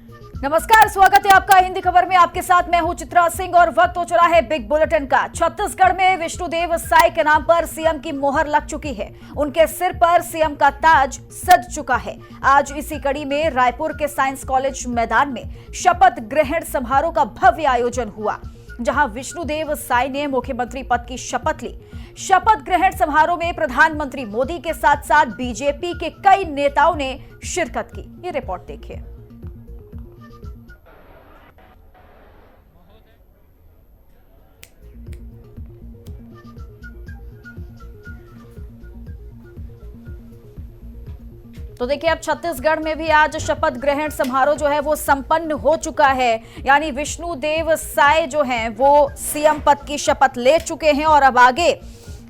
नमस्कार, स्वागत है आपका हिंदी खबर में। आपके साथ मैं हूं चित्रा सिंह और वक्त हो चला है बिग बुलेटिन का। छत्तीसगढ़ में विष्णुदेव साय के नाम पर सीएम की मोहर लग चुकी है। उनके सिर पर सीएम का ताज सज चुका है। आज इसी कड़ी में रायपुर के साइंस कॉलेज मैदान में शपथ ग्रहण समारोह का भव्य आयोजन हुआ, जहां विष्णुदेव साय ने मुख्यमंत्री पद की शपथ ली। शपथ ग्रहण समारोह में प्रधानमंत्री मोदी के साथ साथ बीजेपी के कई नेताओं ने शिरकत की। ये रिपोर्ट देखिए। तो देखिए, अब छत्तीसगढ़ में भी आज शपथ ग्रहण समारोह जो है वो संपन्न हो चुका है। यानी विष्णुदेव साय जो हैं वो सीएम पद की शपथ ले चुके हैं और अब आगे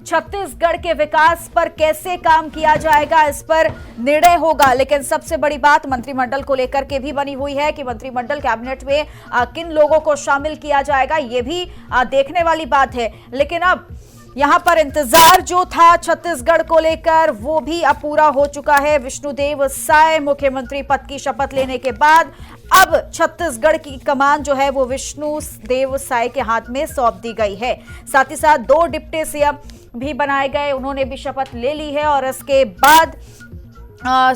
छत्तीसगढ़ के विकास पर कैसे काम किया जाएगा, इस पर निर्णय होगा। लेकिन सबसे बड़ी बात मंत्रिमंडल को लेकर के भी बनी हुई है कि मंत्रिमंडल कैबिनेट में किन लोगों को शामिल किया जाएगा, ये भी देखने वाली बात है। लेकिन अब यहां पर इंतजार जो था छत्तीसगढ़ को लेकर वो भी अब पूरा हो चुका है। विष्णुदेव साय मुख्यमंत्री पद की शपथ लेने के बाद अब छत्तीसगढ़ की कमान जो है वो विष्णुदेव साय के हाथ में सौंप दी गई है। साथ ही साथ 2 डिप्टी सीएम भी बनाए गए, उन्होंने भी शपथ ले ली है। और इसके बाद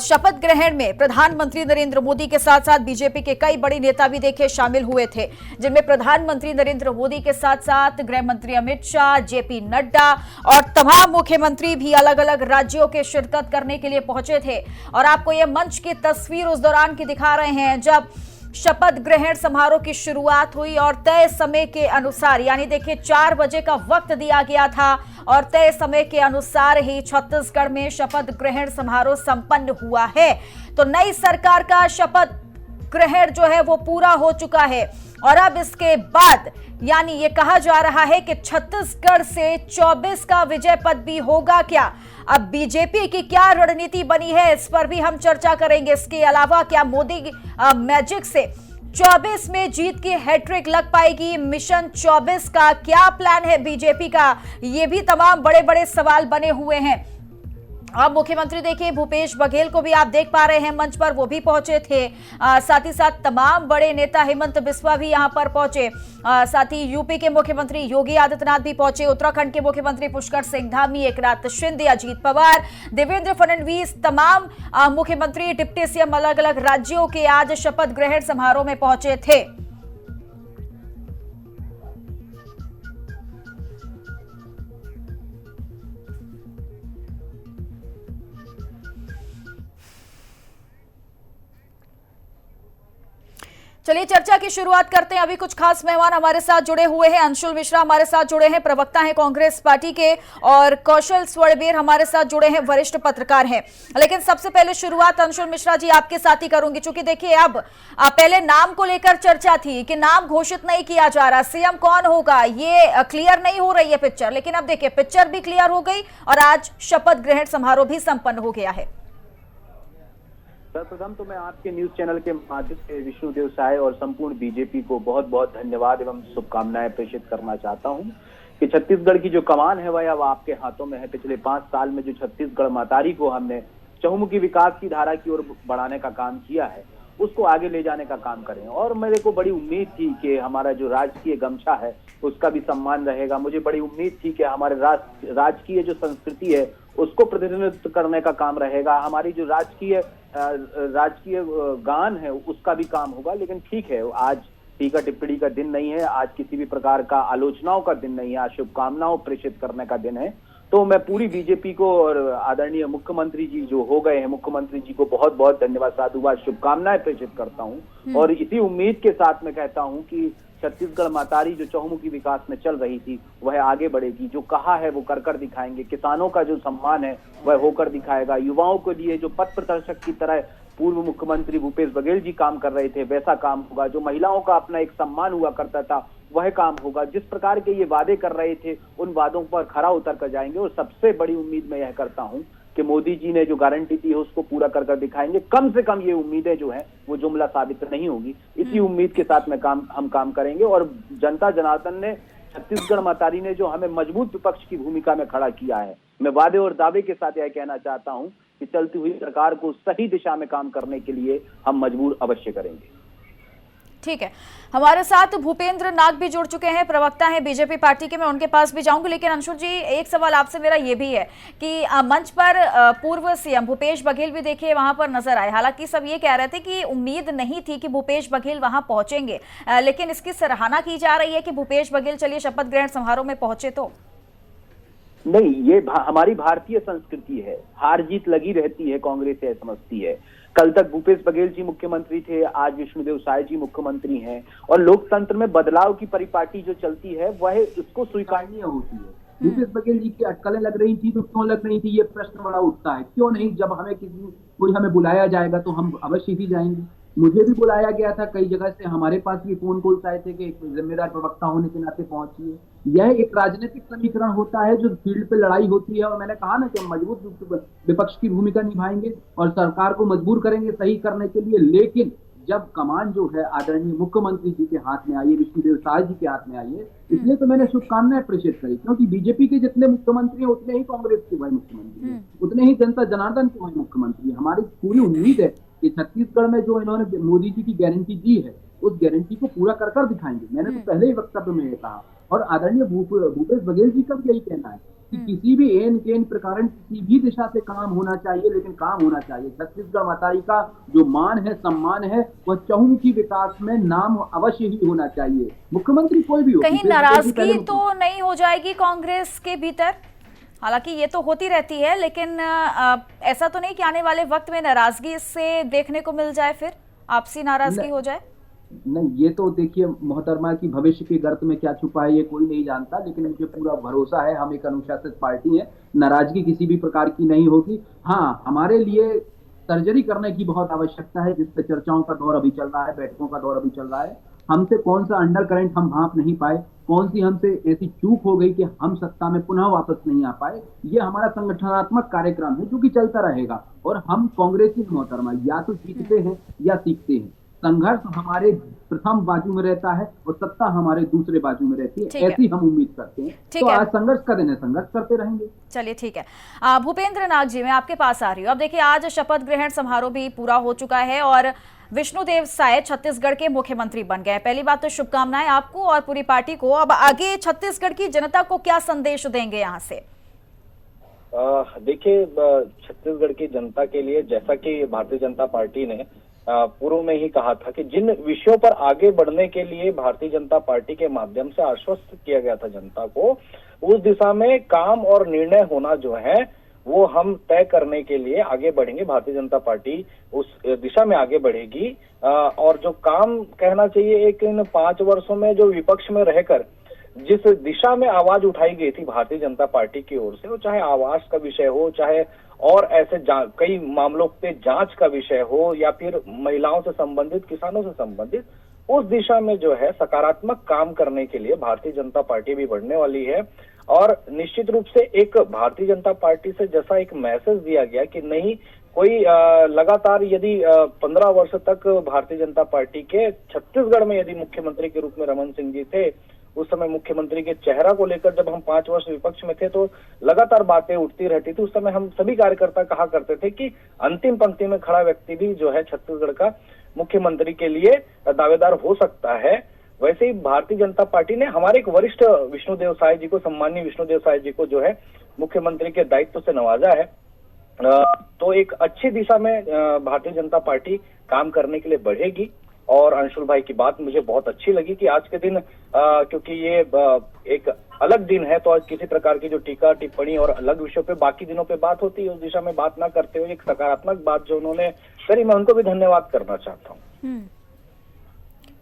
शपथ ग्रहण में प्रधानमंत्री नरेंद्र मोदी के साथ साथ बीजेपी के कई बड़े नेता भी देखे शामिल हुए थे, जिनमें प्रधानमंत्री नरेंद्र मोदी के साथ साथ गृह मंत्री अमित शाह, जेपी नड्डा और तमाम मुख्यमंत्री भी अलग अलग राज्यों के शिरकत करने के लिए पहुंचे थे। और आपको यह मंच की तस्वीर उस दौरान की दिखा रहे हैं जब शपथ ग्रहण समारोह की शुरुआत हुई और तय समय के अनुसार, यानी देखिए 4 बजे का वक्त दिया गया था और तय समय के अनुसार ही छत्तीसगढ़ में शपथ ग्रहण समारोह संपन्न हुआ है। तो नई सरकार का शपथ ग्रहण जो है वो पूरा हो चुका है और अब इसके बाद यानी ये कहा जा रहा है कि छत्तीसगढ़ से 24 का विजय पद भी होगा क्या। अब बीजेपी की क्या रणनीति बनी है, इस पर भी हम चर्चा करेंगे। इसके अलावा क्या मोदी मैजिक से 24 में जीत की हैट्रिक लग पाएगी, मिशन 24 का क्या प्लान है बीजेपी का, ये भी तमाम बड़े बड़े सवाल बने हुए हैं। अब मुख्यमंत्री देखिए भूपेश बघेल को भी आप देख पा रहे हैं मंच पर, वो भी पहुंचे थे। साथ ही साथ तमाम बड़े नेता हेमंत बिस्वा भी यहां पर पहुंचे। साथ ही यूपी के मुख्यमंत्री योगी आदित्यनाथ भी पहुंचे, उत्तराखंड के मुख्यमंत्री पुष्कर सिंह धामी, एकनाथ शिंदे, अजीत पवार, देवेंद्र फडणवीस, तमाम मुख्यमंत्री डिप्टी सीएम अलग अलग राज्यों के आज शपथ ग्रहण समारोह में पहुंचे थे। चलिए चर्चा की शुरुआत करते हैं। अभी कुछ खास मेहमान हमारे साथ जुड़े हुए हैं। अंशुल मिश्रा हमारे साथ जुड़े हैं, प्रवक्ता हैं कांग्रेस पार्टी के, और कौशल स्वरबेर हमारे साथ जुड़े हैं, वरिष्ठ पत्रकार हैं। लेकिन सबसे पहले शुरुआत अंशुल मिश्रा जी आपके साथ ही करूंगी, चूंकि देखिए अब पहले नाम को लेकर चर्चा थी कि नाम घोषित नहीं किया जा रहा, सीएम कौन होगा ये क्लियर नहीं हो रही है पिक्चर। लेकिन अब देखिए पिक्चर भी क्लियर हो गई और आज शपथ ग्रहण समारोह भी संपन्न हो गया है। सर्वप्रथम तो मैं आपके न्यूज चैनल के माध्यम से विष्णुदेव साय और संपूर्ण बीजेपी को बहुत बहुत धन्यवाद एवं शुभकामनाएं प्रेषित करना चाहता हूं कि छत्तीसगढ़ की जो कमान है वह अब आपके हाथों में है। पिछले 5 साल में जो छत्तीसगढ़ मातारी को हमने चहुमुखी विकास की धारा की ओर बढ़ाने का काम किया है, उसको आगे ले जाने का काम करें। और मेरे को बड़ी उम्मीद थी कि हमारा जो राजकीय गमछा है उसका भी सम्मान रहेगा। मुझे बड़ी उम्मीद थी कि हमारे राजकीय जो संस्कृति है उसको प्रतिनिधित्व करने का काम रहेगा। हमारी जो राजकीय गान है उसका भी काम होगा। लेकिन ठीक है, आज टीका टिप्पणी का दिन नहीं है, आज किसी भी प्रकार का आलोचनाओं का दिन नहीं है, आज शुभकामनाओं प्रेषित करने का दिन है। तो मैं पूरी बीजेपी को और आदरणीय मुख्यमंत्री जी जो हो गए हैं, मुख्यमंत्री जी को बहुत बहुत धन्यवाद, साधुवाद, शुभकामनाएं प्रेषित करता हूं। और इसी उम्मीद के साथ मैं कहता हूं कि छत्तीसगढ़ मातारी जो चहुमुखी विकास में चल रही थी वह आगे बढ़ेगी। जो कहा है वो कर दिखाएंगे। किसानों का जो सम्मान है वह होकर दिखाएगा। युवाओं के लिए जो पथ प्रदर्शक की तरह पूर्व मुख्यमंत्री भूपेश बघेल जी काम कर रहे थे वैसा काम होगा। जो महिलाओं का अपना एक सम्मान हुआ करता था वह काम होगा। जिस प्रकार के ये वादे कर रहे थे उन वादों पर खरा उतर कर जाएंगे। और सबसे बड़ी उम्मीद मैं यह करता हूं कि मोदी जी ने जो गारंटी दी है उसको पूरा कर दिखाएंगे। कम से कम ये उम्मीदें जो हैं वो जुमला साबित नहीं होगी। इसी उम्मीद के साथ हम काम करेंगे। और जनता जनार्दन ने, छत्तीसगढ़ मातारी ने जो हमें मजबूत विपक्ष की भूमिका में खड़ा किया है, मैं वादे और दावे के साथ यह कहना चाहता हूं कि चलती हुई सरकार को सही दिशा में काम करने के लिए हम मजबूर अवश्य करेंगे। ठीक है, हमारे साथ भूपेंद्र नाग भी जुड़ चुके हैं, प्रवक्ता हैं बीजेपी पार्टी के। मैं उनके पास भी जाऊंगी, लेकिन अंशुल जी एक सवाल आपसे मेरा ये भी है कि मंच पर पूर्व सीएम भूपेश बघेल भी देखिए वहां पर नजर आए। हालांकि सब ये कह रहे थे कि उम्मीद नहीं थी कि भूपेश बघेल वहां पहुंचेंगे, लेकिन इसकी सराहना की जा रही है कि भूपेश बघेल चलिए शपथ ग्रहण समारोह में पहुंचे। तो नहीं, ये हमारी भारतीय संस्कृति है, हार जीत लगी रहती है, कांग्रेस यह समझती है। कल तक भूपेश बघेल जी मुख्यमंत्री थे, आज विष्णुदेव साय जी मुख्यमंत्री हैं, और लोकतंत्र में बदलाव की परिपाटी जो चलती है वह इसको स्वीकारनीय होती है। भूपेश बघेल जी की अटकलें लग रही थी तो क्यों लग रही थी, ये प्रश्न बड़ा उठता है। क्यों नहीं, जब हमें कोई हमें बुलाया जाएगा तो हम अवश्य ही जाएंगे। मुझे भी बुलाया गया था कई जगह से, हमारे पास भी फोन कॉल्स आए थे कि एक जिम्मेदार प्रवक्ता होने के नाते पहुंचिए। यह एक राजनीतिक समीकरण होता है जो फील्ड पे लड़ाई होती है, और मैंने कहा ना कि हम मजबूत रूप से विपक्ष की भूमिका निभाएंगे और सरकार को मजबूर करेंगे सही करने के लिए। लेकिन जब कमान जो है आदरणीय मुख्यमंत्री जी के हाथ में आई है, विष्णुदेव साय जी के हाथ में आई है, इसलिए तो मैंने शुभकामनाएं प्रेषित करी, क्योंकि बीजेपी के जितने मुख्यमंत्री हैं उतने ही कांग्रेस के वही मुख्यमंत्री हैं, उतने ही जनता जनार्दन के वही मुख्यमंत्री। हमारी पूरी उम्मीद है कि छत्तीसगढ़ में जो इन्होंने मोदी जी की गारंटी दी है उस गारंटी को पूरा कर दिखाएंगे। मैंने तो पहले ही वक्तव्य में कहा, और आदरणीय भूपेश बघेल जी का भी यही कहना है कि किसी भी एन केन प्रकार किसी भी दिशा से काम होना चाहिए, लेकिन काम होना चाहिए। छत्तीसगढ़ मताई का जो मान है, सम्मान है, वह चहुमुखी विकास में नाम अवश्य ही होना चाहिए, मुख्यमंत्री कोई भी हो। कहीं नाराजगी तो नहीं हो जाएगी कांग्रेस के भीतर? हालांकि ये तो होती रहती है, लेकिन ऐसा तो नहीं कि आने वाले वक्त में नाराजगी इससे देखने को मिल जाए, फिर आपसी नाराजगी हो जाए? नहीं, ये तो देखिए मोहतरमा की भविष्य के गर्त में क्या छुपा है ये कोई नहीं जानता, लेकिन मुझे पूरा भरोसा है, हम एक अनुशासित पार्टी है, नाराजगी किसी भी प्रकार की नहीं होगी। हाँ, हमारे लिए सर्जरी करने की बहुत आवश्यकता है, जिससे चर्चाओं का दौर अभी चल रहा है, बैठकों का दौर अभी चल रहा है। हमसे कौन सा अंडर करंट हम भांप नहीं पाए, कौन सी हमसे ऐसी चूक हो गई कि हम सत्ता में पुनः वापस नहीं आ पाए, ये हमारा संगठनात्मक कार्यक्रम है जो कि चलता रहेगा। और हम कांग्रेसी मोहतरमा या तो जीतते हैं या सीखते हैं। संघर्ष हमारे प्रथम बाजू में रहता है और सत्ता हमारे दूसरे बाजू में रहती है, ऐसी हम उम्मीद करते हैं। तो आज संघर्ष का दिन है, संघर्ष करते रहेंगे। चलिए ठीक है, भूपेंद्र नाग जी मैं आपके पास आ रही हूँ। अब देखिए आज शपथ ग्रहण समारोह भी पूरा हो चुका है और विष्णुदेव साय छत्तीसगढ़ के मुख्यमंत्री बन गए। पहली बात तो शुभकामनाएं आपको और पूरी पार्टी को। अब आगे छत्तीसगढ़ की जनता को क्या संदेश देंगे यहाँ से? देखिए, छत्तीसगढ़ की जनता के लिए, जैसा कि भारतीय जनता पार्टी ने पूर्व में ही कहा था कि जिन विषयों पर आगे बढ़ने के लिए भारतीय जनता पार्टी के माध्यम से आश्वस्त किया गया था जनता को, उस दिशा में काम और निर्णय होना जो है वो हम तय करने के लिए आगे बढ़ेंगे। भारतीय जनता पार्टी उस दिशा में आगे बढ़ेगी और जो काम कहना चाहिए, एक इन 5 वर्षों में जो विपक्ष में रहकर जिस दिशा में आवाज उठाई गई थी भारतीय जनता पार्टी की ओर से, वो चाहे आवास का विषय हो, चाहे और ऐसे कई मामलों पे जांच का विषय हो, या फिर महिलाओं से संबंधित, किसानों से संबंधित, उस दिशा में जो है सकारात्मक काम करने के लिए भारतीय जनता पार्टी भी बढ़ने वाली है। और निश्चित रूप से एक भारतीय जनता पार्टी से जैसा एक मैसेज दिया गया कि नहीं, कोई लगातार यदि 15 वर्ष तक भारतीय जनता पार्टी के छत्तीसगढ़ में यदि मुख्यमंत्री के रूप में रमन सिंह जी थे, उस समय मुख्यमंत्री के चेहरा को लेकर जब हम 5 वर्ष विपक्ष में थे तो लगातार बातें उठती रहती थी। उस समय हम सभी कार्यकर्ता कहा करते थे कि अंतिम पंक्ति में खड़ा व्यक्ति भी जो है छत्तीसगढ़ का मुख्यमंत्री के लिए दावेदार हो सकता है। वैसे ही भारतीय जनता पार्टी ने हमारे एक वरिष्ठ विष्णुदेव साय जी को, सम्मानीय विष्णुदेव साय जी को जो है मुख्यमंत्री के दायित्व से नवाजा है। तो एक अच्छी दिशा में भारतीय जनता पार्टी काम करने के लिए बढ़ेगी। और अंशुल भाई की बात मुझे बहुत अच्छी लगी कि आज के दिन क्योंकि ये एक अलग दिन है, तो आज किसी प्रकार की जो टीका टिप्पणी और अलग विषयों पे बाकी दिनों पे बात होती है, उस दिशा में बात ना करते हुए एक सकारात्मक बात जो उन्होंने करी, मैं उनको भी धन्यवाद करना चाहता हूँ।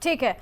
ठीक है,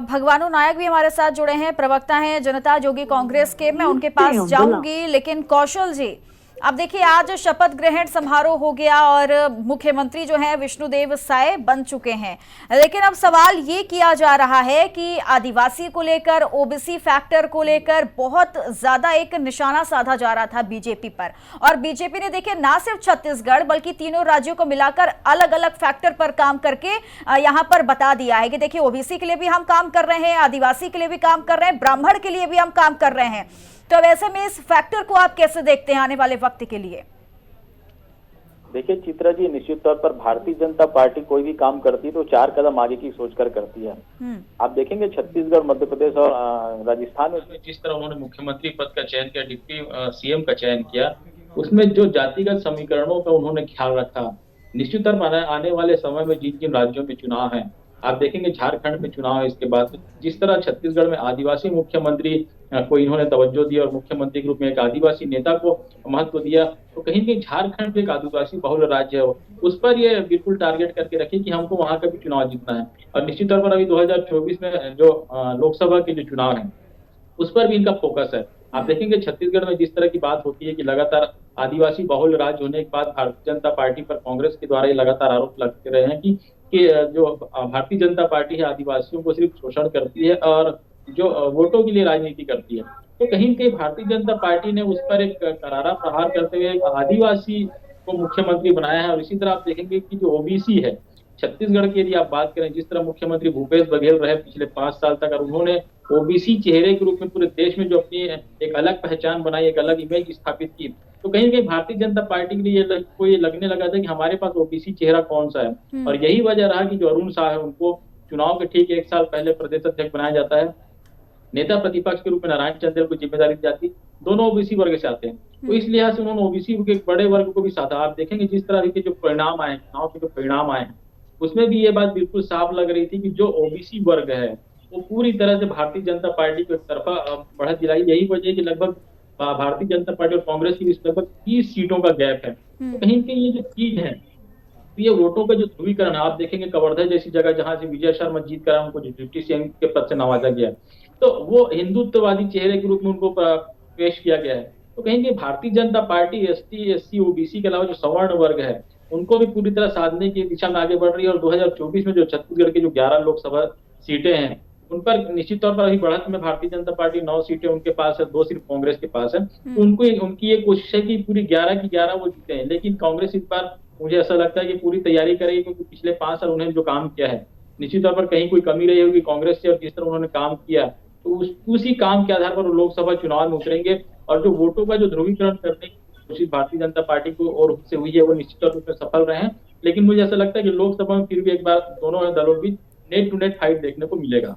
भगवानू नायक भी हमारे साथ जुड़े हैं, प्रवक्ता हैं जनता जोगी कांग्रेस के। मैं उनके पास जाऊंगी, लेकिन कौशल जी अब देखिए आज शपथ ग्रहण समारोह हो गया और मुख्यमंत्री जो है विष्णुदेव साय बन चुके हैं, लेकिन अब सवाल ये किया जा रहा है कि आदिवासी को लेकर, ओबीसी फैक्टर को लेकर बहुत ज्यादा एक निशाना साधा जा रहा था बीजेपी पर, और बीजेपी ने देखिए ना सिर्फ छत्तीसगढ़ बल्कि तीनों राज्यों को मिलाकर अलग अलग फैक्टर पर काम करके यहाँ पर बता दिया है कि देखिए ओबीसी के लिए भी हम काम कर रहे हैं, आदिवासी के लिए भी काम कर रहे हैं, ब्राह्मण के लिए भी हम काम कर रहे हैं। तो वैसे में इस फैक्टर को आप कैसे देखते हैं आने वाले वक्त के लिए? देखिए चित्रा जी, निश्चित तौर पर भारतीय जनता पार्टी कोई भी काम करती है तो 4 कदम आगे की सोचकर करती है। आप देखेंगे छत्तीसगढ़, मध्य प्रदेश और राजस्थान में जिस तरह उन्होंने मुख्यमंत्री पद का चयन किया, डिप्टी सीएम का चयन किया, उसमें जो जातिगत समीकरणों का उन्होंने ख्याल रखा। निश्चित तौर पर आने वाले समय में जिन जिन राज्यों में चुनाव है, आप देखेंगे झारखंड में चुनाव है, इसके बाद जिस तरह छत्तीसगढ़ में आदिवासी मुख्यमंत्री को इन्होंने तवज्जो दी और मुख्यमंत्री के रूप में एक आदिवासी नेता को महत्व दिया, तो कहीं कहीं झारखंड भी एक आदिवासी बहुल राज्य है, उस पर ये बिल्कुल टारगेट करके रखे कि हमको वहां का भी चुनाव जीतना है। और निश्चित तौर पर अभी 2024 में जो लोकसभा के जो चुनाव है उस पर भी इनका फोकस है। आप देखेंगे छत्तीसगढ़ में जिस तरह की बात होती है कि लगातार आदिवासी बहुल राज्य होने के बाद भारतीय जनता पार्टी पर कांग्रेस के द्वारा ये लगातार आरोप लगते रहे हैं कि जो भारतीय जनता पार्टी है आदिवासियों को सिर्फ शोषण करती है और जो वोटों के लिए राजनीति करती है। तो कहीं न कहीं भारतीय जनता पार्टी ने उस पर एक करारा प्रहार करते हुए एक आदिवासी को मुख्यमंत्री बनाया है। और इसी तरह आप देखेंगे कि जो ओबीसी है छत्तीसगढ़ की, यदि आप बात करें, जिस तरह मुख्यमंत्री भूपेश बघेल रहे पिछले 5 साल तक, और उन्होंने ओबीसी चेहरे के रूप में पूरे देश में जो अपनी एक अलग पहचान बनाई, एक अलग इमेज स्थापित की, तो कहीं न कहीं भारतीय जनता पार्टी के लिए ये लगने लगा था कि हमारे पास ओबीसी चेहरा कौन सा है। और यही वजह रहा कि जो अरुण शाह है उनको चुनाव के ठीक 1 साल पहले प्रदेश अध्यक्ष बनाया जाता है। नेता प्रतिपक्ष के रूप में नारायण चंदेल को जिम्मेदारी दी जाती, दोनों ओबीसी वर्ग से आते हैं, तो इस लिहाज से उन्होंने ओबीसी के एक बड़े वर्ग को भी साधा। आप देखेंगे जिस तरह के जो परिणाम आए, चुनाव के जो परिणाम आए, उसमें भी ये बात बिल्कुल साफ लग रही थी कि जो ओबीसी वर्ग है वो पूरी तरह से भारतीय जनता पार्टी को एक तरफा बढ़त दिलाई। यही वजह है कि लगभग भारतीय जनता पार्टी और कांग्रेस के बीच लगभग 30 सीटों का गैप है। तो कहीं कहीं ये जो चीज है, तो ये वोटों का जो ध्रुवीकरण, आप देखेंगे कवर्धा जैसी जगह जहां से विजय शर्मा जीत कर उनको डिप्टी सीएम के पद से नवाजा गया, तो वो हिंदुत्ववादी चेहरे के रूप में उनको पेश किया गया है। तो कहीं कहीं Bharatiya Janata party ST, SC, OBC के अलावा जो सवर्ण वर्ग है उनको भी पूरी तरह साधने की दिशा में आगे बढ़ रही है। और 2024 में जो छत्तीसगढ़ के जो 11 लोकसभा सीटें हैं उन पर निश्चित तौर पर अभी बढ़त में भारतीय जनता पार्टी 9 सीटें उनके पास है, 2 सिर्फ कांग्रेस के पास है। तो उनकी ये कोशिश है कि पूरी 11 की 11 वो जीते हैं। लेकिन कांग्रेस इस बार मुझे ऐसा लगता है कि पूरी तैयारी करेगी, क्योंकि पिछले 5 साल उन्होंने जो काम किया है निश्चित तौर पर कहीं कोई कमी रही होगी कांग्रेस से, और जिस तरह उन्होंने काम किया तो उसी काम के आधार पर वो लोकसभा चुनाव में उतरेंगे। और जो वोटों का जो ध्रुवीकरण करने की कोशिश भारतीय जनता पार्टी को और से हुई है वो निश्चित तौर पर सफल रहे हैं। लेकिन मुझे ऐसा लगता है कि लोकसभा में फिर भी एक बार दोनों दलों की नेट टू नेट फाइट देखने को मिलेगा।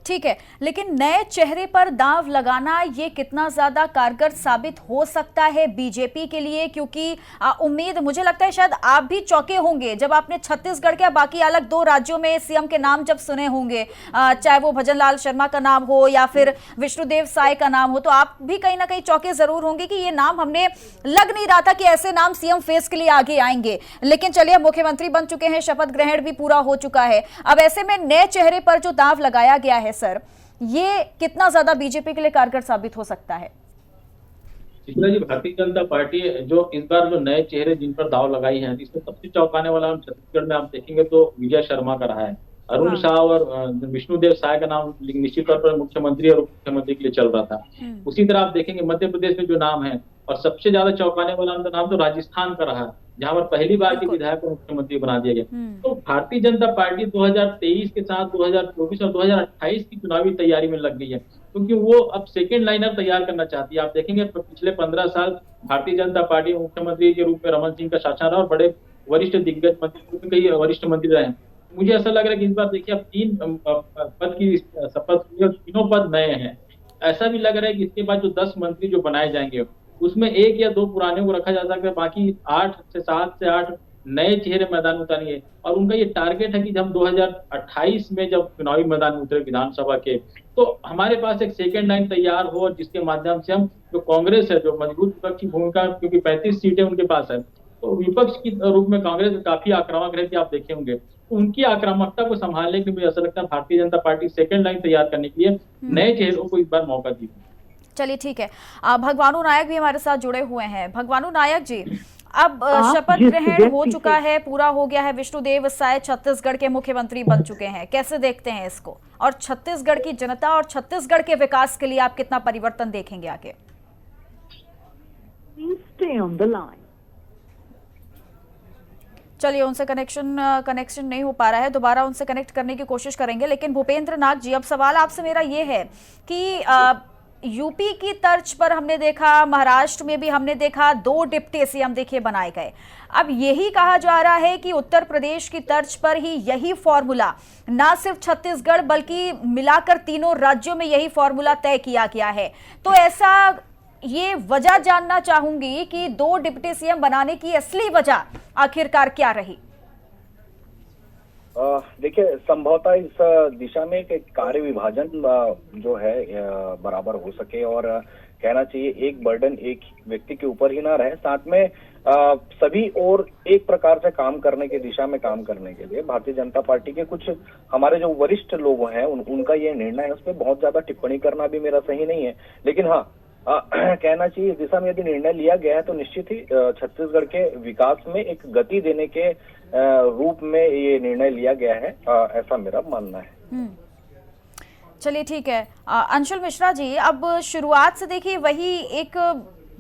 ठीक है, लेकिन नए चेहरे पर दांव लगाना ये कितना ज्यादा कारगर साबित हो सकता है बीजेपी के लिए? क्योंकि उम्मीद, मुझे लगता है शायद आप भी चौंके होंगे जब आपने छत्तीसगढ़ के बाकी अलग 2 राज्यों में सीएम के नाम जब सुने होंगे, चाहे वो भजनलाल शर्मा का नाम हो या फिर विष्णुदेव साय का नाम हो, तो आप भी कहीं ना कहीं चौंके जरूर होंगे कि ये नाम हमने लग नहीं रहा था कि ऐसे नाम सीएम फेस के लिए आगे आएंगे। लेकिन चलिए, मुख्यमंत्री बन चुके हैं, शपथ ग्रहण भी पूरा हो चुका है। अब ऐसे नए चेहरे पर जो दांव लगाया गया है सर, ये कितना ज्यादा बीजेपी के लिए कारगर साबित हो सकता है? चित्रा जी, भारतीय जनता पार्टी जो इस बार जो नए चेहरे जिन पर दांव लगाई है, इसमें सबसे चौंकाने वाला हम छत्तीसगढ़ में आप देखेंगे तो विजय शर्मा का रहा है। अरुण शाह और विष्णुदेव साय का नाम निश्चित तौर पर मुख्यमंत्री और मुख्यमंत्री के लिए चल रहा था। उसी तरह आप देखेंगे मध्य प्रदेश में जो नाम है, और सबसे ज्यादा चौंकाने वाला नाम तो राजस्थान का रहा, जहां पर पहली बार के विधायक को मुख्यमंत्री बना दिया गया। तो भारतीय जनता पार्टी 2023 के साथ 2024 और 2028 की चुनावी तैयारी में लग गई है, क्योंकि वो अब सेकेंड लाइनर तैयार करना चाहती है। आप देखेंगे पिछले 15 साल भारतीय जनता पार्टी मुख्यमंत्री के रूप में रमन सिंह का शासन रहा और बड़े वरिष्ठ दिग्गज मंत्री, कई वरिष्ठ मंत्री रहे। मुझे ऐसा लग रहा है कि इस बार देखिए अब 3 पद की शपथ हुई और तीनों पद नए हैं। ऐसा भी लग रहा है कि इसके बाद जो 10 मंत्री जो बनाए जाएंगे उसमें 1 या 2 पुराने को रखा जा सकता है, बाकी 7 से 8 नए चेहरे मैदान में उतारेंगे। और उनका ये टारगेट है कि जब 2028 में जब चुनावी मैदान में उतरे विधानसभा के, तो हमारे पास एक सेकेंड लाइन तैयार हो, और जिसके माध्यम से हम जो कांग्रेस है, जो मजबूत विपक्षी भूमिका, क्योंकि 35 सीटें उनके पास है, तो विपक्ष के रूप में कांग्रेस काफी आक्रामक रहती है, आप देखे होंगे। तो उनकी आक्रामकता को संभालने के लिए मुझे ऐसा लगता है Bharatiya Janata party second line तैयार करने के लिए नए चेहरों को इस बार मौका दी। चलिए ठीक है, भगवानू नायक भी हमारे साथ जुड़े हुए हैं। भगवानू नायक जी, अब शपथ ग्रहण हो चुका है, पूरा हो गया है, विष्णुदेव साय छत्तीसगढ़ के मुख्यमंत्री बन चुके हैं, कैसे देखते हैं इसको? और छत्तीसगढ़ की जनता और छत्तीसगढ़ के विकास के लिए आप कितना परिवर्तन देखेंगे आगे? चलिए, उनसे कनेक्शन नहीं हो पा रहा है, दोबारा उनसे कनेक्ट करने की कोशिश करेंगे। लेकिन भूपेंद्र नाथ जी, अब सवाल आपसे मेरा ये है कि यूपी की तर्ज पर हमने देखा, महाराष्ट्र में भी हमने देखा 2 डिप्टी सीएम देखिए बनाए गए। अब यही कहा जा रहा है कि उत्तर प्रदेश की तर्ज पर ही यही फॉर्मूला, ना सिर्फ छत्तीसगढ़ बल्कि मिलाकर तीनों राज्यों में यही फॉर्मूला तय किया गया है। तो ऐसा, ये वजह जानना चाहूंगी कि 2 डिप्टी सीएम बनाने की असली वजह आखिरकार क्या रही? देखिए, संभवतः इस दिशा में एक कार्य विभाजन जो है बराबर हो सके, और कहना चाहिए एक बर्डन एक व्यक्ति के ऊपर ही ना रहे, साथ में सभी और एक प्रकार से काम करने की दिशा में काम करने के लिए भारतीय जनता पार्टी के कुछ हमारे जो वरिष्ठ लोग हैं उनका ये निर्णय है, उस पर बहुत ज्यादा टिप्पणी करना भी मेरा सही नहीं है। लेकिन हाँ, कहना चाहिए इस दिशा में यदि निर्णय लिया गया है तो निश्चित ही छत्तीसगढ़ के विकास में एक गति देने के रूप में ये निर्णय लिया गया है, ऐसा मेरा मानना है। चलिए ठीक है। अंशुल मिश्रा जी, अब शुरुआत से देखिए वही एक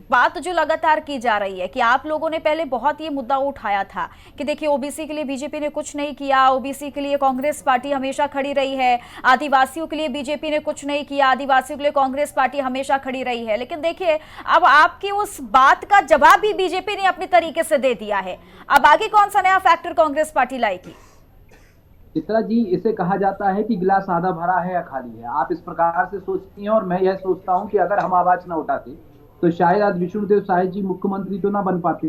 बात जो लगातार की जा रही है कि आप लोगों ने पहले बहुत ये मुद्दा उठाया था कि देखिए ओबीसी के लिए बीजेपी ने कुछ नहीं किया, ओबीसी के लिए कांग्रेस पार्टी हमेशा खड़ी रही है, आदिवासियों के लिए बीजेपी ने कुछ नहीं किया, आदिवासियों के लिए कांग्रेस पार्टी हमेशा खड़ी रही है। लेकिन देखिए अब आपकी उस बात का जवाब भी बीजेपी ने अपने तरीके से दे दिया है। अब आगे कौन सा नया फैक्टर कांग्रेस पार्टी लाएगी? चित्रा जी, इसे कहा जाता है कि गिलास आधा भरा है या खाली है। आप इस प्रकार से सोचती हैं और मैं यह सोचता हूं कि अगर हम आवाज न उठाते तो शायद आज विष्णुदेव साय जी मुख्यमंत्री तो ना बन पाते,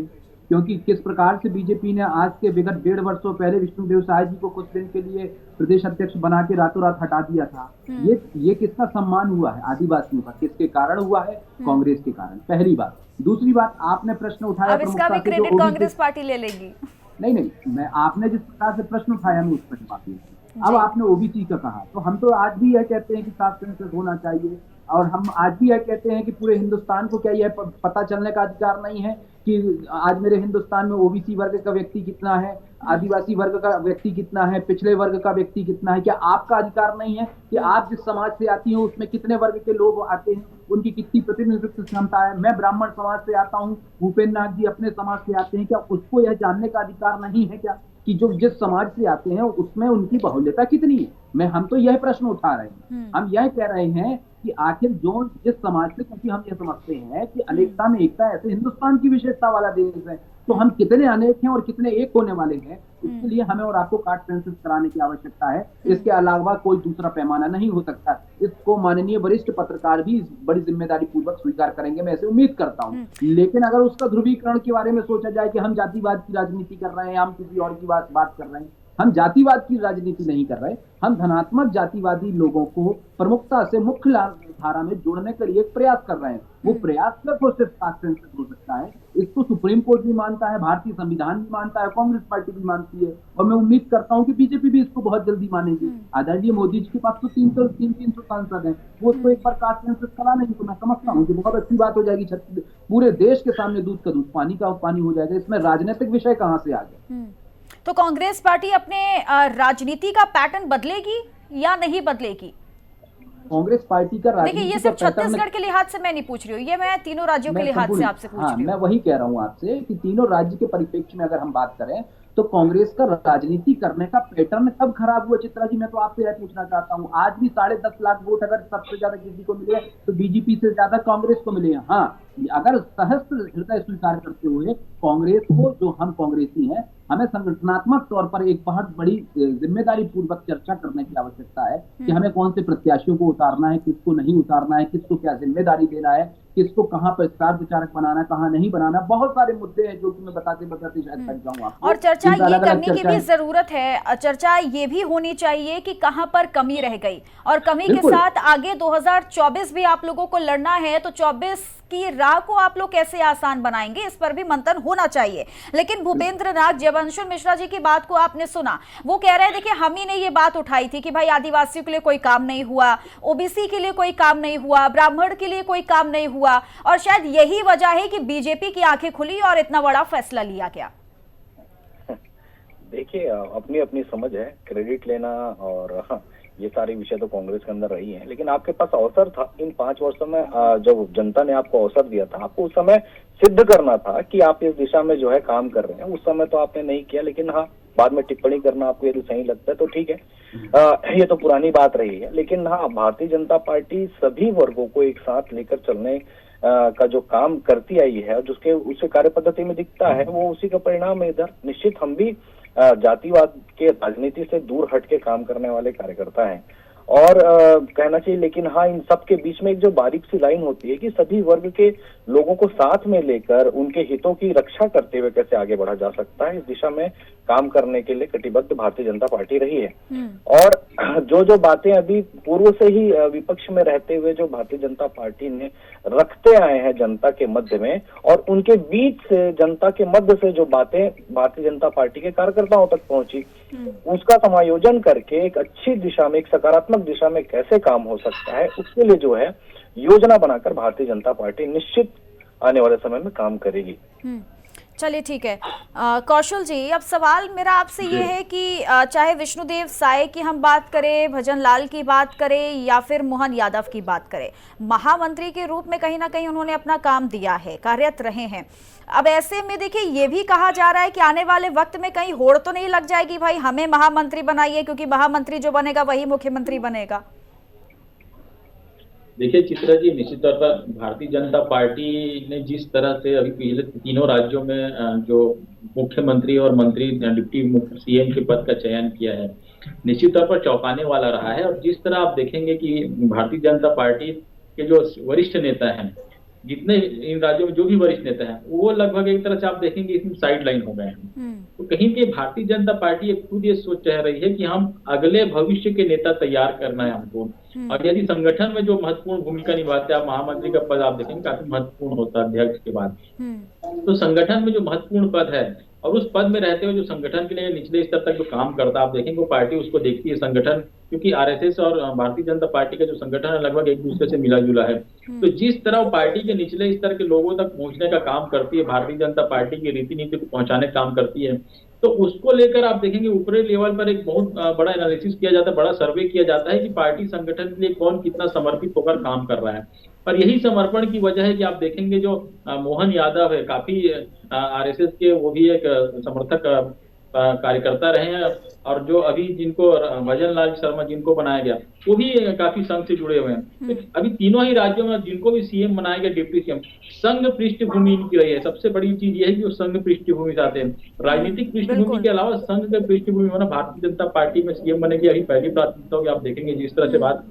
क्योंकि किस प्रकार से बीजेपी ने आज के विगत 1.5 वर्षों पहले विष्णुदेव साय जी को कुछ दिन के लिए प्रदेश अध्यक्ष बना के रातों रात हटा दिया था। ये किसका सम्मान हुआ है? आदिवासियों का। किसके कारण हुआ है? कांग्रेस के कारण। पहली बात। दूसरी बात, आपने प्रश्न उठाया, अब इसका भी क्रेडिट कांग्रेस पार्टी ले लेगी। नहीं, मैं आपने जिस प्रकार से प्रश्न उठाया मैं उस पर जवाब दिया। अब आपने ओबीसी का कहा, तो हम तो आज भी यह कहते हैं कि 7 सेंसस होना चाहिए, और हम आज भी यह कहते हैं कि पूरे हिंदुस्तान को क्या यह पता चलने का अधिकार नहीं है कि आज मेरे हिंदुस्तान में ओबीसी वर्ग का व्यक्ति कितना है, आदिवासी वर्ग का व्यक्ति कितना है, पिछड़े वर्ग का व्यक्ति कितना है? क्या आपका अधिकार नहीं है कि आप जिस समाज से आती हो उसमें कितने वर्ग के लोग आते हैं, उनकी कितनी प्रतिनिधित्व क्षमता है? मैं ब्राह्मण समाज से आता हूँ, भूपेंद्र नाथ जी अपने समाज से आते हैं, क्या उसको यह जानने का अधिकार नहीं है क्या कि जो जिस समाज से आते हैं उसमें उनकी बहुल्यता कितनी है? हम तो यह प्रश्न उठा रहे हैं। हम यह कह रहे हैं कि आखिर जो जिस समाज से, क्योंकि हम ये समझते हैं कि अनेकता में एकता, ऐसे हिंदुस्तान की विशेषता वाला देश है, तो हम कितने अनेक हैं और कितने एक होने वाले हैं, इसके लिए हमें और आपको कार्ड सेंसस कराने की आवश्यकता है। इसके अलावा कोई दूसरा पैमाना नहीं हो सकता। इसको माननीय वरिष्ठ पत्रकार भी बड़ी जिम्मेदारी पूर्वक स्वीकार करेंगे, मैं ऐसे उम्मीद करता हूँ। लेकिन अगर उसका ध्रुवीकरण के बारे में सोचा जाए कि हम जातिवाद की राजनीति कर रहे हैं, हम किसी और की बात कर रहे हैं, हम जातिवाद की राजनीति नहीं कर रहे, हम धनात्मक जातिवादी लोगों को प्रमुखता से मुख्य धारा में जोड़ने के लिए प्रयास कर रहे हैं। वो प्रयास सिर्फ कास्ट सेंसस हो सकता है। इसको सुप्रीम कोर्ट भी मानता है, भारतीय संविधान भी मानता है, कांग्रेस पार्टी भी मानती है, और मैं उम्मीद करता हूं कि बीजेपी भी इसको बहुत जल्दी मानेगी। आदरणीय मोदी जी के पास तो 300 सांसद हैं, वो उसको एक बार कास्ट सेंसस करा नहीं तो मैं समझता हूँ कि बहुत अच्छी बात हो जाएगी। पूरे देश के सामने दूध का दूध, पानी का पानी हो जाएगा। इसमें राजनीतिक विषय कहाँ से आ गए? तो कांग्रेस पार्टी अपने राजनीति का पैटर्न बदलेगी या नहीं बदलेगी? कांग्रेस पार्टी का देखिए, ये सिर्फ छत्तीसगढ़ के लिहाज से मैं नहीं पूछ रही हूँ, ये मैं तीनों राज्यों के लिहाज से आपसे पूछ रही हूँ। मैं वही कह रहा हूँ आपसे कि तीनों राज्य के परिप्रेक्ष्य में अगर हम बात करें तो कांग्रेस का राजनीति करने का पैटर्न कब खराब हुआ? चित्रा जी, मैं तो आपसे यह पूछना चाहता हूँ। आज भी 10.5 लाख वोट अगर सबसे ज्यादा किसी को मिले तो बीजेपी से ज्यादा कांग्रेस को मिले। हाँ, अगर सहस्त्र हृदय स्वीकार करते हुए कांग्रेस को, जो हम कांग्रेसी हैं, हमें संगठनात्मक तौर पर एक बहुत बड़ी जिम्मेदारी पूर्वक चर्चा करने की आवश्यकता है कि हमें कौन से प्रत्याशियों को उतारना है, किसको नहीं उतारना है, किसको क्या जिम्मेदारी देना है, किसको कहां पर स्टार प्रचारक बनाना, कहां नहीं बनाना। बहुत सारे मुद्दे हैं जो कि मैं बताते शायद थक जाऊं आपको। और चर्चा ये करने की भी जरूरत है, चर्चा ये भी होनी चाहिए कि कहां पर कमी रह गई, और कमी के साथ आगे 2024 भी आप लोगों को लड़ना है, तो 24 की राह को आप लोग कैसे आसान बनाएंगे, इस पर भी मंथन होना चाहिए। लेकिन भूपेंद्र नाथ, जब अंशुल मिश्रा जी की बात को आपने सुना, वो कह रहे हैं देखिए हम ही ने ये बात उठाई थी कि भाई आदिवासियों के लिए कोई काम नहीं हुआ, ओबीसी के लिए कोई काम नहीं हुआ, ब्राह्मण के लिए कोई काम नहीं हुआ, और शायद यही वजह है कि बीजेपी की आंखें खुली और इतना बड़ा फैसला लिया गया। देखिए, अपनी अपनी समझ है, क्रेडिट लेना और ये सारी विषय तो कांग्रेस के अंदर रही है, लेकिन आपके पास अवसर था इन 5 वर्षों में, जब जनता ने आपको अवसर दिया था, आपको उस समय सिद्ध करना था कि आप इस दिशा में जो है काम कर रहे हैं। उस समय तो आपने नहीं किया, लेकिन हाँ, बाद में टिप्पणी करना आपको यदि सही लगता है तो ठीक है, ये तो पुरानी बात रही है। लेकिन हाँ, भारतीय जनता पार्टी सभी वर्गों को एक साथ लेकर चलने का जो काम करती आई है, जिसके उससे कार्य पद्धति में दिखता है, वो उसी का परिणाम है। इधर निश्चित हम भी जातिवाद के राजनीति से दूर हट के काम करने वाले कार्यकर्ता हैं और कहना चाहिए। लेकिन हाँ, इन सब के बीच में एक जो बारीक सी लाइन होती है कि सभी वर्ग के लोगों को साथ में लेकर उनके हितों की रक्षा करते हुए कैसे आगे बढ़ा जा सकता है, इस दिशा में काम करने के लिए कटिबद्ध भारतीय जनता पार्टी रही है। और जो बातें अभी पूर्व से ही विपक्ष में रहते हुए जो भारतीय जनता पार्टी ने रखते आए हैं जनता के मध्य में, और उनके बीच से जनता के मध्य से जो बातें भारतीय जनता पार्टी के कार्यकर्ताओं तक पहुंची, उसका समायोजन करके एक अच्छी दिशा में, एक सकारात्मक दिशा में कैसे काम हो सकता है, उसके लिए जो है योजना बनाकर भारतीय जनता पार्टी निश्चित आने वाले समय में काम करेगी। चलिए ठीक है। कौशल जी, अब सवाल मेरा आपसे ये है कि चाहे विष्णुदेव साय की हम बात करें, भजन लाल की बात करें या फिर मोहन यादव की बात करें, महामंत्री के रूप में कहीं ना कहीं उन्होंने अपना काम दिया है, कार्यरत रहे हैं। अब ऐसे में देखिए, ये भी कहा जा रहा है कि आने वाले वक्त में कहीं होड़ तो नहीं लग जाएगी, भाई हमें महामंत्री बनाइए, क्योंकि महामंत्री जो बनेगा वही मुख्यमंत्री बनेगा। देखिए चित्रा जी, निश्चित तौर पर भारतीय जनता पार्टी ने जिस तरह से अभी पिछले तीनों राज्यों में जो मुख्यमंत्री और मंत्री डिप्टी सीएम के पद का चयन किया है, निश्चित तौर पर चौंकाने वाला रहा है। और जिस तरह आप देखेंगे कि भारतीय जनता पार्टी के जो वरिष्ठ नेता हैं, जितने इन राज्यों में जो भी वरिष्ठ नेता हैं, वो लगभग एक तरह से आप देखेंगे इसमें साइड लाइन हो गए हैं। तो कहीं भी भारतीय जनता पार्टी खुद ये सोच रह रही है कि हम अगले भविष्य के नेता तैयार करना है हमको। और यदि संगठन में जो महत्वपूर्ण भूमिका निभाते हैं, महामंत्री का पद आप देखेंगे काफी महत्वपूर्ण होता है अध्यक्ष के बाद, तो संगठन में जो महत्वपूर्ण पद है और उस पद में रहते हुए जो संगठन के लिए निचले स्तर तक जो काम करता है, आप देखेंगे वो पार्टी उसको देखती है। संगठन, क्योंकि आरएसएस और भारतीय जनता पार्टी का जो संगठन है लगभग एक दूसरे से मिला जुला है, तो जिस तरह वो पार्टी के निचले स्तर के लोगों तक पहुंचने का काम करती है, भारतीय जनता पार्टी की रीति नीति को पहुंचाने का काम करती है, तो उसको लेकर आप देखेंगे ऊपरी लेवल पर एक बहुत बड़ा एनालिसिस किया जाता है, बड़ा सर्वे किया जाता है कि पार्टी संगठन के लिए कौन कितना समर्पित होकर काम कर रहा है। पर यही समर्पण की वजह है कि आप देखेंगे जो मोहन यादव है, काफी आरएसएस के वो भी एक समर्थक कार्यकर्ता रहे हैं, और जो अभी जिनको भजन लाल शर्मा जिनको बनाया गया, वो भी काफी संघ से जुड़े हुए हैं। तो अभी तीनों ही राज्यों में जिनको भी सीएम बनाया गया, डिप्टी सीएम, संघ पृष्ठभूमि इनकी रही है। सबसे बड़ी चीज ये है कि वो संघ पृष्ठभूमि से आते हैं। राजनीतिक पृष्ठभूमि के अलावा संघ के पृष्ठभूमि होना भारतीय जनता पार्टी में सीएम बने की अभी पहली प्राथमिकता होगी। आप देखेंगे जिस तरह से बात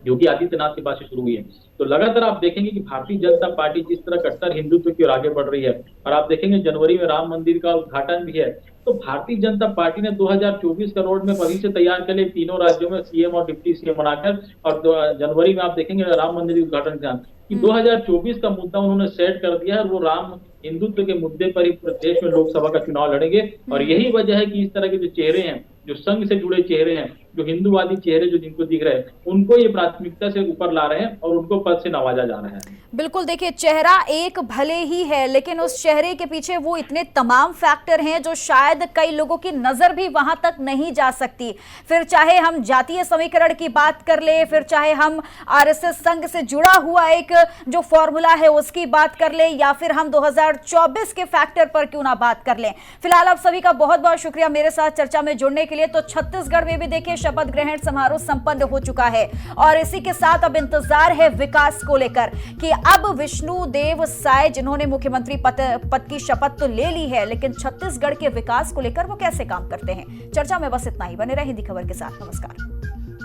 योगी आदित्यनाथ के पास से शुरू हुई है, तो लगातार आप देखेंगे कि भारतीय जनता पार्टी जिस तरह कट्टर हिंदुत्व की ओर आगे बढ़ रही है, और आप देखेंगे जनवरी में राम मंदिर का उद्घाटन भी है, तो भारतीय जनता पार्टी ने 2024 का रोड मैप अभी से तैयार कर लिया तीनों राज्यों में सीएम और डिप्टी सीएम बनाकर, और जनवरी में आप देखेंगे राम मंदिर के उद्घाटन के साथ कि 2024 का मुद्दा उन्होंने सेट कर दिया है। वो राम हिंदुत्व के मुद्दे पर ही प्रदेश में लोकसभा का चुनाव लड़ेंगे। और यही वजह है कि इस तरह के जो चेहरे हैं, जो संघ से जुड़े चेहरे हैं, जो हिंदूवादी चेहरे जो जिनको दिख रहे हैं, उनको ये प्राथमिकता से ऊपर ला रहे हैं और उनको पद से नवाजा जा रहा है। बिल्कुल, देखिए चेहरा एक भले ही है, लेकिन उस चेहरे के पीछे वो इतने तमाम फैक्टर हैं जो शायद कई लोगों की नजर भी वहां तक नहीं जा सकती। फिर चाहे हम जातीय समीकरण की बात कर ले, फिर चाहे हम आरएसएस संघ से जुड़ा हुआ एक जो फॉर्मूला है उसकी बात कर ले, या फिर हम 2024 के फैक्टर पर क्यों ना बात कर लें। फिलहाल आप सभी का बहुत बहुत शुक्रिया मेरे साथ चर्चा में जुड़ने के लिए। तो छत्तीसगढ़ में भी देखिए शपथ ग्रहण समारोह संपन्न हो चुका है, और इसी के साथ अब इंतजार है विकास को लेकर कि अब विष्णुदेव साय जिन्होंने मुख्यमंत्री पद की शपथ तो ले ली है, लेकिन छत्तीसगढ़ के विकास को लेकर वो कैसे काम करते हैं। चर्चा में बस इतना ही। बने रहे हिंदी खबर के साथ। नमस्कार।